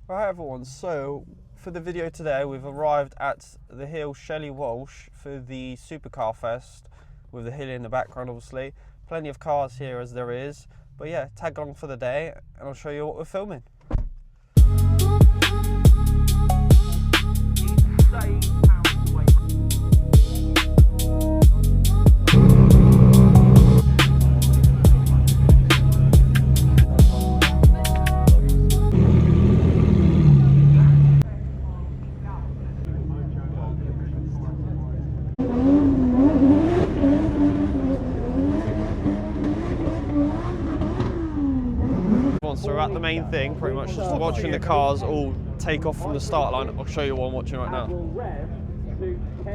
Right everyone, so for the video today we've arrived at the hill Shelley Walsh for the Supercarfest with the hill in the background obviously. Plenty of cars here as there is, but yeah, tag along for the day and I'll show you what we're filming. So we're at the main thing, pretty much just watching the cars all take off from the start line. I'll show you what I'm watching right now.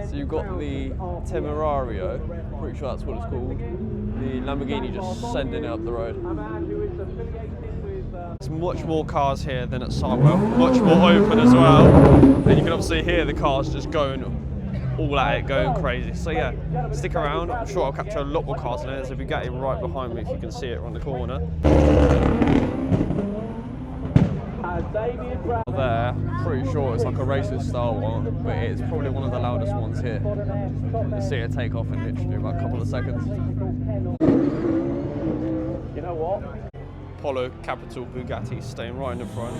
So you've got the Temerario, pretty sure that's what it's called. The Lamborghini just sending it up the road. There's much more cars here than at Sidewell, much more open as well. And you can obviously hear the cars just going all at it, going crazy. So yeah, stick around. I'm sure I'll capture a lot more cars in there. There's a Bugatti right behind me if you can see it around the corner. There, pretty sure it's like a racing style one, but it's probably one of the loudest ones here. You see it take off in literally about a couple of seconds. You know what? Polo Capital Bugatti staying right in the front.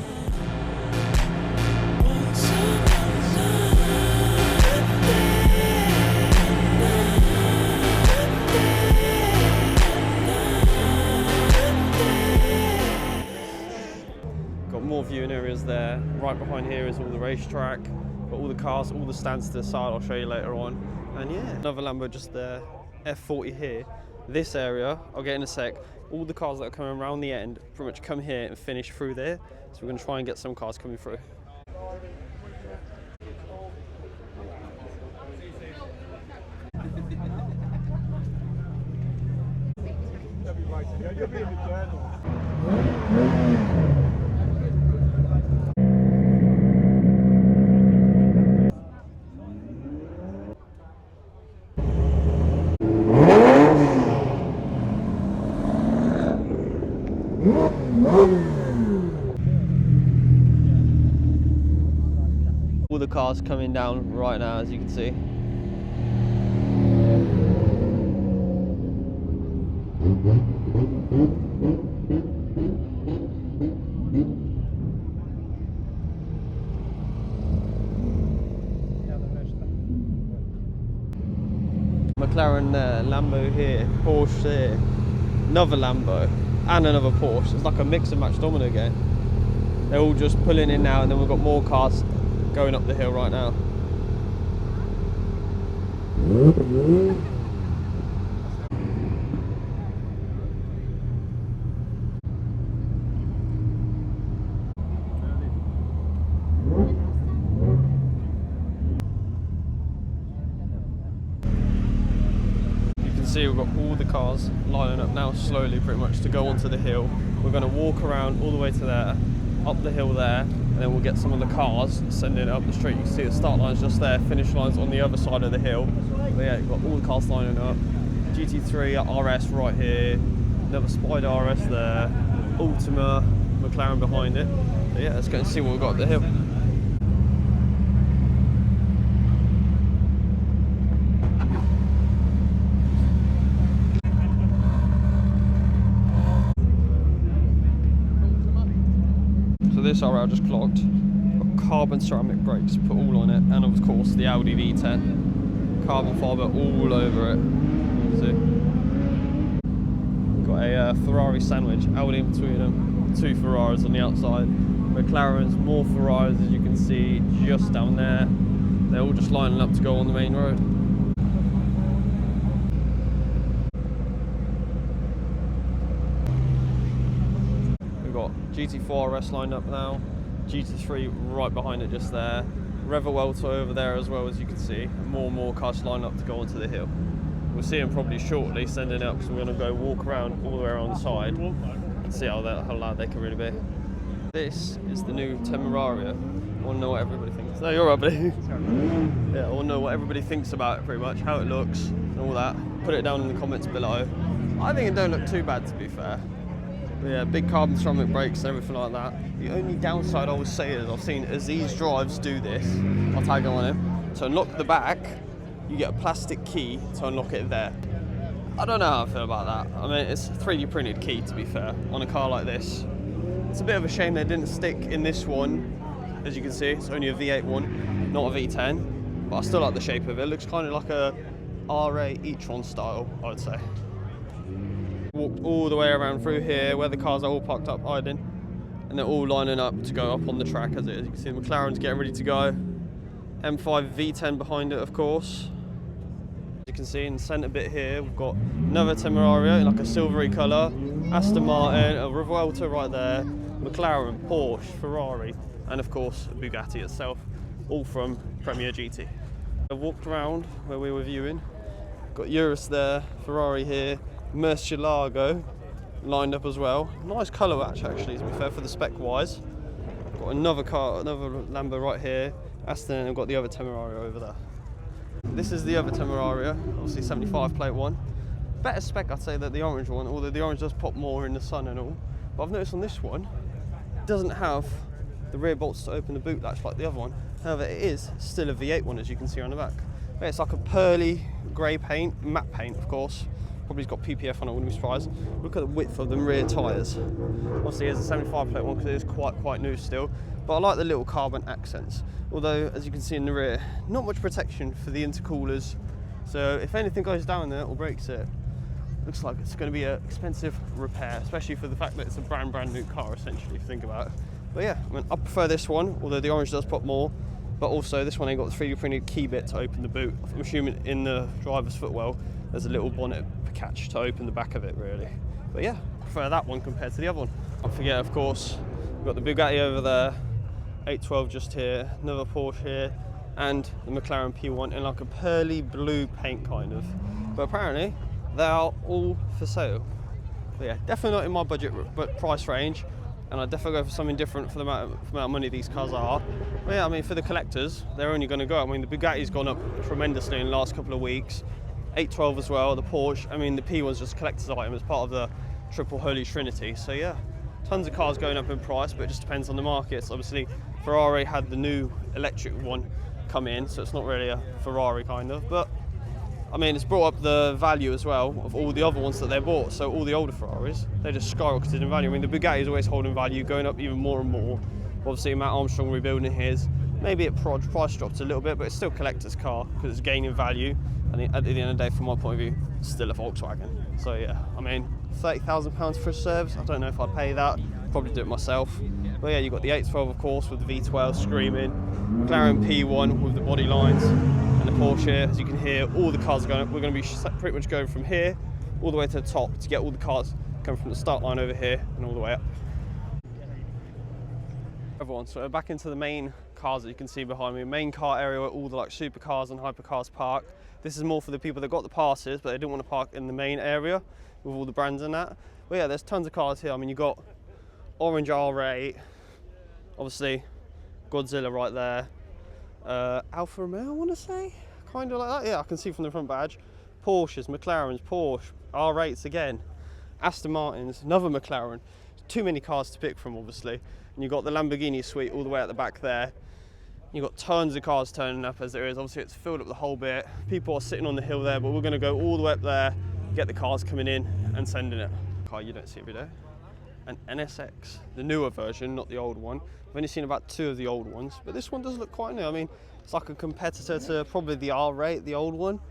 More viewing areas there. Right behind here is all the racetrack, got all the cars, all the stands to the side. I'll show you later on. And yeah, another Lambo just there, F40 here. This area, I'll get in a sec. All the cars that are coming around the end pretty much come here and finish through there. So we're going to try and get some cars coming through. All the cars coming down right now, as you can see. McLaren there, Lambo here, Porsche here, another Lambo and another Porsche. It's like a mix and match domino game. They're all just pulling in now, and then we've got more cars going up the hill right now. See, we've got all the cars lining up now slowly pretty much to go onto the hill. We're going to walk around all the way to there, up the hill there, and then we'll get some of the cars sending it up the street. You can see the start line's just there, finish line's on the other side of the hill. But yeah, you've got all the cars lining up. GT3 RS right here, another Spider RS there, Ultima, McLaren behind it. But yeah, let's go and see what we've got at the hill. This RL just clocked, got carbon ceramic brakes put all on it, and of course the Audi V10, carbon fibre all over it. You see. Got a Ferrari sandwich, Audi in between them, two Ferraris on the outside, McLaren's, more Ferraris as you can see just down there. They're all just lining up to go on the main road. GT4 RS lined up now, GT3 right behind it just there, Revuelto over there as well, as you can see, more and more cars lined up to go onto the hill. We'll see them probably shortly sending out, because we're going to go walk around all the way around the side and see how loud they can really be. This is the new Temerario. I want to know what everybody thinks. No, you're right, buddy. Yeah, I want to know what everybody thinks about it pretty much, how it looks and all that. Put it down in the comments below. I think it don't look too bad, to be fair. But yeah, big carbon ceramic brakes and everything like that. The only downside I would say is I've seen Aziz drives do this. I'll tag on him. To unlock the back, you get a plastic key to unlock it there. I don't know how I feel about that. I mean, it's a 3D printed key, to be fair, on a car like this. It's a bit of a shame they didn't stick in this one. As you can see, it's only a V8 one, not a V10. But I still like the shape of it. It looks kind of like a RA e-tron style, I would say. Walked all the way around through here where the cars are all parked up hiding, and they're all lining up to go up on the track as it is. You can see the McLaren's getting ready to go. M5 V10 behind it, of course. As you can see in the centre bit here, we've got another Temerario in like a silvery colour, Aston Martin, a Revuelta right there, McLaren, Porsche, Ferrari, and of course a Bugatti itself, all from Premier GT. I walked around where we were viewing, got Urus there, Ferrari here, Murcielago lined up as well. Nice colour match actually, to be fair, for the spec wise. Got another car, another Lambo right here, Aston, and I've got the other Temerario over there. This is the other Temerario, obviously 75 plate one. Better spec I'd say than the orange one, although the orange does pop more in the sun and all. But I've noticed on this one, it doesn't have the rear bolts to open the boot latch like the other one. However, it is still a V8 one, as you can see on the back. But it's like a pearly grey paint, matte paint of course. Probably got PPF on it, wouldn't be surprised. Look at the width of the rear tyres. Obviously it's a 75 plate one because it is quite new still. But I like the little carbon accents. Although, as you can see in the rear, not much protection for the intercoolers. So if anything goes down there or breaks it, looks like it's going to be an expensive repair, especially for the fact that it's a brand new car essentially, if you think about it. But yeah, I mean, I prefer this one, although the orange does pop more. But also this one ain't got the 3D printed key bit to open the boot. I'm assuming in the driver's footwell there's a little bonnet catch to open the back of it really. But yeah, I prefer that one compared to the other one. Don't forget, of course, we've got the Bugatti over there, 812 just here, another Porsche here, and the McLaren P1 in like a pearly blue paint kind of. But apparently they are all for sale. But yeah, definitely not in my budget but price range, and I'd definitely go for something different for the amount of money these cars are. But yeah, I mean, for the collectors, they're only going to go. I mean, the Bugatti's gone up tremendously in the last couple of weeks. 812 as well, the Porsche. I mean, the P1's just a collector's item as part of the triple holy trinity. So yeah, tons of cars going up in price, but it just depends on the markets. Obviously, Ferrari had the new electric one come in, so it's not really a Ferrari kind of. But I mean, it's brought up the value as well of all the other ones that they bought. So all the older Ferraris, they just skyrocketed in value. I mean, the Bugatti is always holding value, going up even more and more. Obviously, Matt Armstrong rebuilding his. Maybe it price dropped a little bit, but it's still a collector's car because it's gaining value. And at the end of the day, from my point of view, it's still a Volkswagen. So yeah, I mean, £30,000 for a service. I don't know if I'd pay that. Probably do it myself. But yeah, you've got the 812, of course, with the V12 screaming. McLaren P1 with the body lines. And the Porsche here, as you can hear, all the cars are going up. We're going to be pretty much going from here all the way to the top to get all the cars coming from the start line over here and all the way up. Everyone, so back into the main cars that you can see behind me. Main car area where all the like supercars and hypercars park. This is more for the people that got the passes, but they didn't want to park in the main area with all the brands and that. But yeah, there's tons of cars here. I mean, you've got orange R8, obviously Godzilla right there. Alfa Romeo, I want to say, kind of like that. Yeah, I can see from the front badge. Porsches, McLarens, Porsche, R8s again, Aston Martins, another McLaren. Too many cars to pick from, obviously. And you've got the Lamborghini suite all the way at the back there. You've got tons of cars turning up as there is. Obviously, it's filled up the whole bit. People are sitting on the hill there, but we're going to go all the way up there, get the cars coming in and sending it. Car you don't see every day. An NSX, the newer version, not the old one. I've only seen about 2 of the old ones, but this one does look quite new. I mean, it's like a competitor to probably the R8, the old one.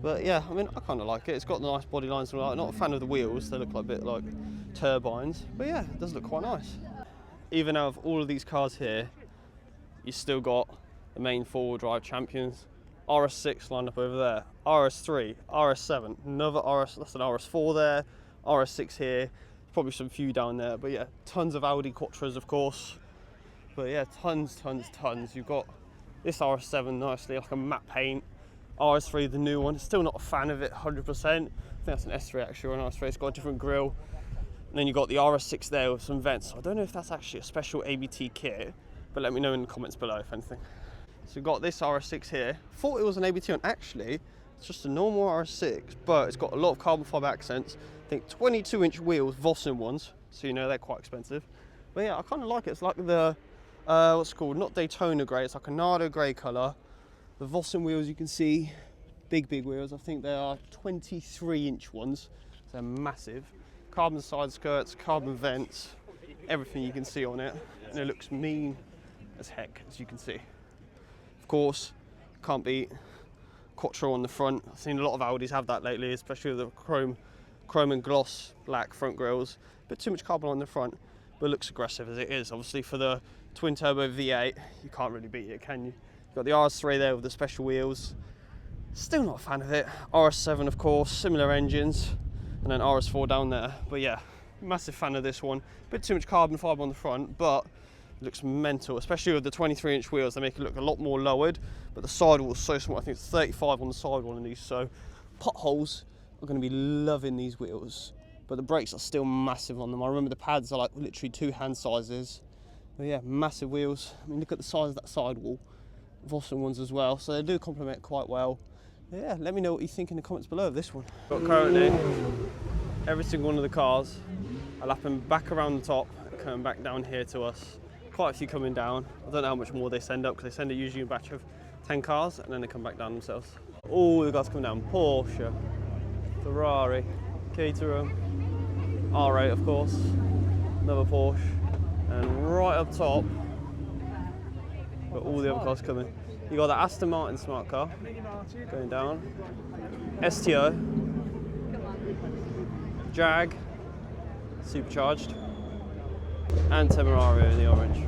But yeah, I mean, I kind of like it. It's got the nice body lines. I'm not a fan of the wheels. They look like a bit like turbines. But yeah, it does look quite nice. Even out of all of these cars here, you still got the main 4-wheel drive champions. RS6 lined up over there. RS3, RS7, another RS, that's an RS4 there. RS6 here. Probably some few down there. But yeah, tons of Audi Quattros, of course. But yeah, tons. You've got this RS7 nicely, like a matte paint. RS3, the new one. Still not a fan of it 100%. I think that's an S3 actually, or an RS3. It's got a different grille. And then you've got the RS6 there with some vents. I don't know if that's actually a special ABT kit, but let me know in the comments below if anything. So we've got this RS6 here. Thought it was an ABT one. Actually, it's just a normal RS6, but it's got a lot of carbon fibre accents. I think 22-inch wheels, Vossen ones. so you know they're quite expensive. But yeah, I kind of like it. It's like the what's it called? Not Daytona grey. It's like a Nardo grey colour. The Vossen wheels, you can see, big wheels. I think they are 23-inch ones. So they're massive. Carbon side skirts, carbon vents, everything you can see on it, and it looks mean as heck, as you can see. Of course, can't beat Quattro on the front. I've seen a lot of Audis have that lately, especially with the chrome and gloss black front grills. A bit too much carbon on the front, but it looks aggressive as it is. Obviously for the twin turbo V8, you can't really beat it, can you? You've got the RS3 there with the special wheels. Still not a fan of it. RS7 of course, similar engines, and then RS4 down there. But yeah, massive fan of this one. A bit too much carbon fibre on the front, but it looks mental, especially with the 23-inch wheels. They make it look a lot more lowered, but the sidewall is so small. I think it's 35 on the sidewall on these, so potholes are going to be loving these wheels. But the brakes are still massive on them. I remember the pads are like literally 2 hand sizes. But yeah, massive wheels. I mean, look at the size of that sidewall. Vossen ones as well, so they do complement quite well. But yeah, let me know what you think in the comments below of this one. Got currently every single one of the cars. I lap them back around the top and coming back down here to us. Quite a few coming down. I don't know how much more they send up, because they send it usually a batch of 10 cars and then they come back down themselves. All the guys coming down. Porsche, Ferrari, Caterham, R8 of course, another Porsche, and right up top, got all the other cars coming. You got the Aston Martin smart car going down, STO, Jag, supercharged, and Temerario in the orange.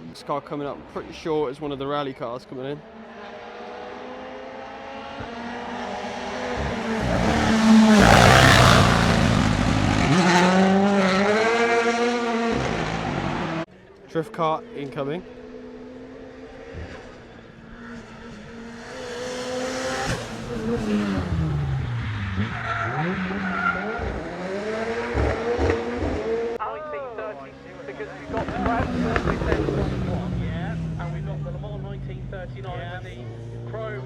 This car coming up, I'm pretty sure it's one of the rally cars coming in. Drift car incoming. Because we've got the Brad 1931, yeah, and we've got the Le Mans 1939 with the chrome.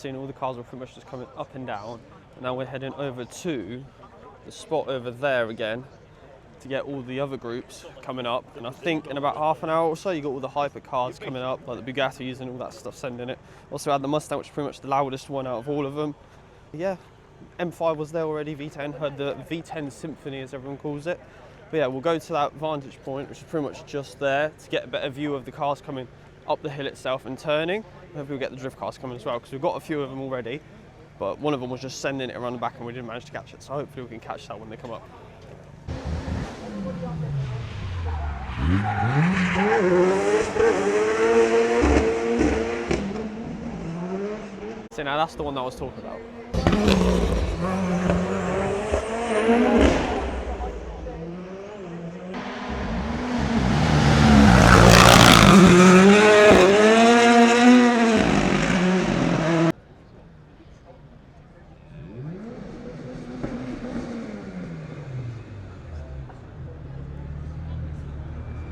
seen, all the cars were pretty much just coming up and down. And now we're heading over to the spot over there again to get all the other groups coming up. And I think in about half an hour or so, you got all the hypercars coming up, like the Bugattis and all that stuff sending it. Also had the Mustang, which is pretty much the loudest one out of all of them. Yeah, M5 was there already, V10, heard the V10 Symphony as everyone calls it. But yeah, we'll go to that vantage point, which is pretty much just there, to get a better view of the cars coming up the hill itself and turning. Hopefully we'll get the drift cars coming as well, because we've got a few of them already, but one of them was just sending it around the back and we didn't manage to catch it, so hopefully we can catch that when they come up. See, now that's the one that I was talking about.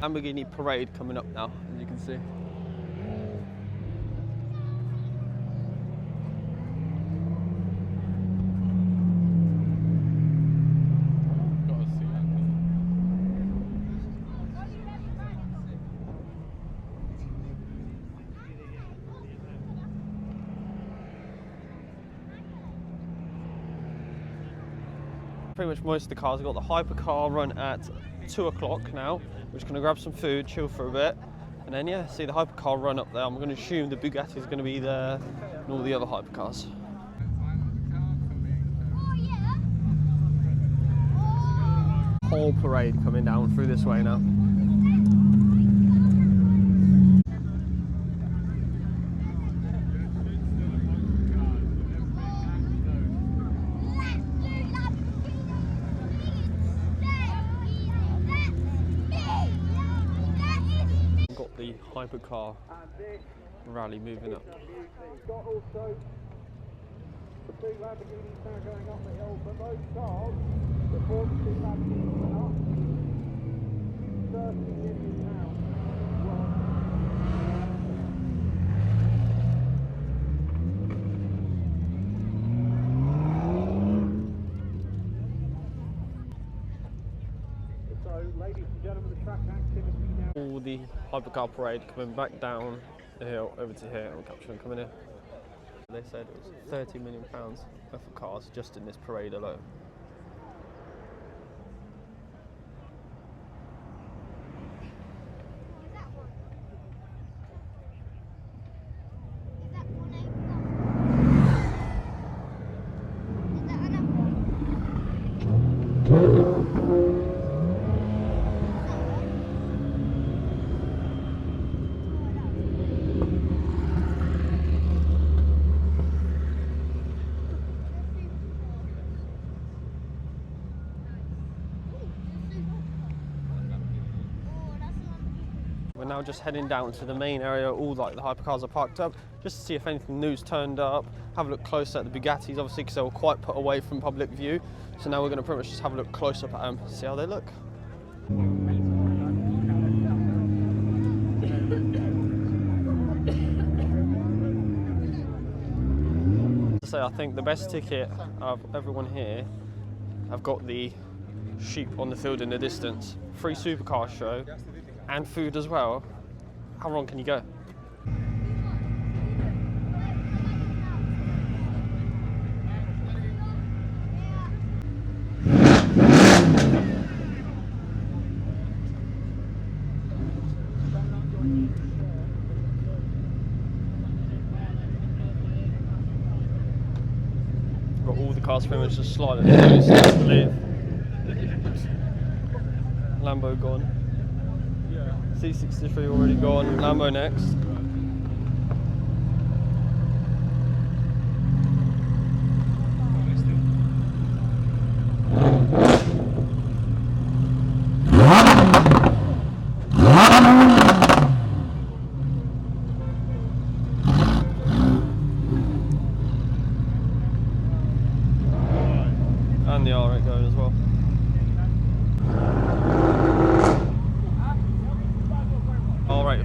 Lamborghini parade coming up now, as you can see. Pretty much most of the cars. I've got the hypercar run at 2 o'clock now. We're just going to grab some food, chill for a bit, and then yeah, see the hypercar run up there. I'm going to assume the Bugatti is going to be there and all the other hypercars. Whole parade coming down through this way now. The hypercar rally moving up. Got also the two Lamborghinis now going up the hill, but those cars, before the two Lamborghinis went up, £30 million. So, ladies and gentlemen, the track activity now. All the hypercar parade coming back down the hill over to here, and we'll capture them coming in. They said it was £30 million worth of cars just in this parade alone. We're now just heading down to the main area, all like the hypercars are parked up, just to see if anything new's turned up, have a look closer at the Bugattis, obviously because they were quite put away from public view. So now we're going to pretty much just have a look close up at them, see how they look. So I think the best ticket of everyone here, I've got the sheep on the field in the distance, free supercar show, and food as well. How wrong can you go? Got all the cars pretty much just sliding. Lambo gone. C63 already gone, Lambo next. And the R8 going as well.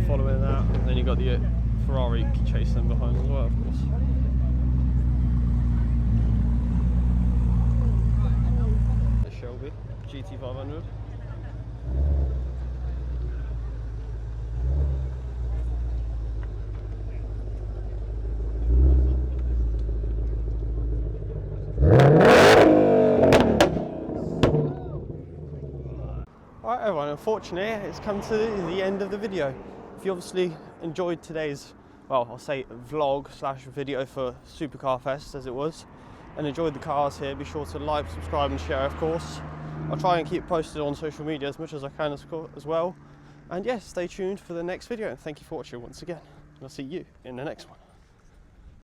Following that, and then you got the Ferrari chasing behind as well, of course. 500. Alright everyone, unfortunately it's come to the end of the video. If you obviously enjoyed today's, well, I'll say vlog slash video for Supercarfest as it was, and enjoyed the cars here, be sure to like, subscribe and share of course. I'll try and keep posted on social media as much as I can as well. And yes, stay tuned for the next video, and thank you for watching once again. And I'll see you in the next one.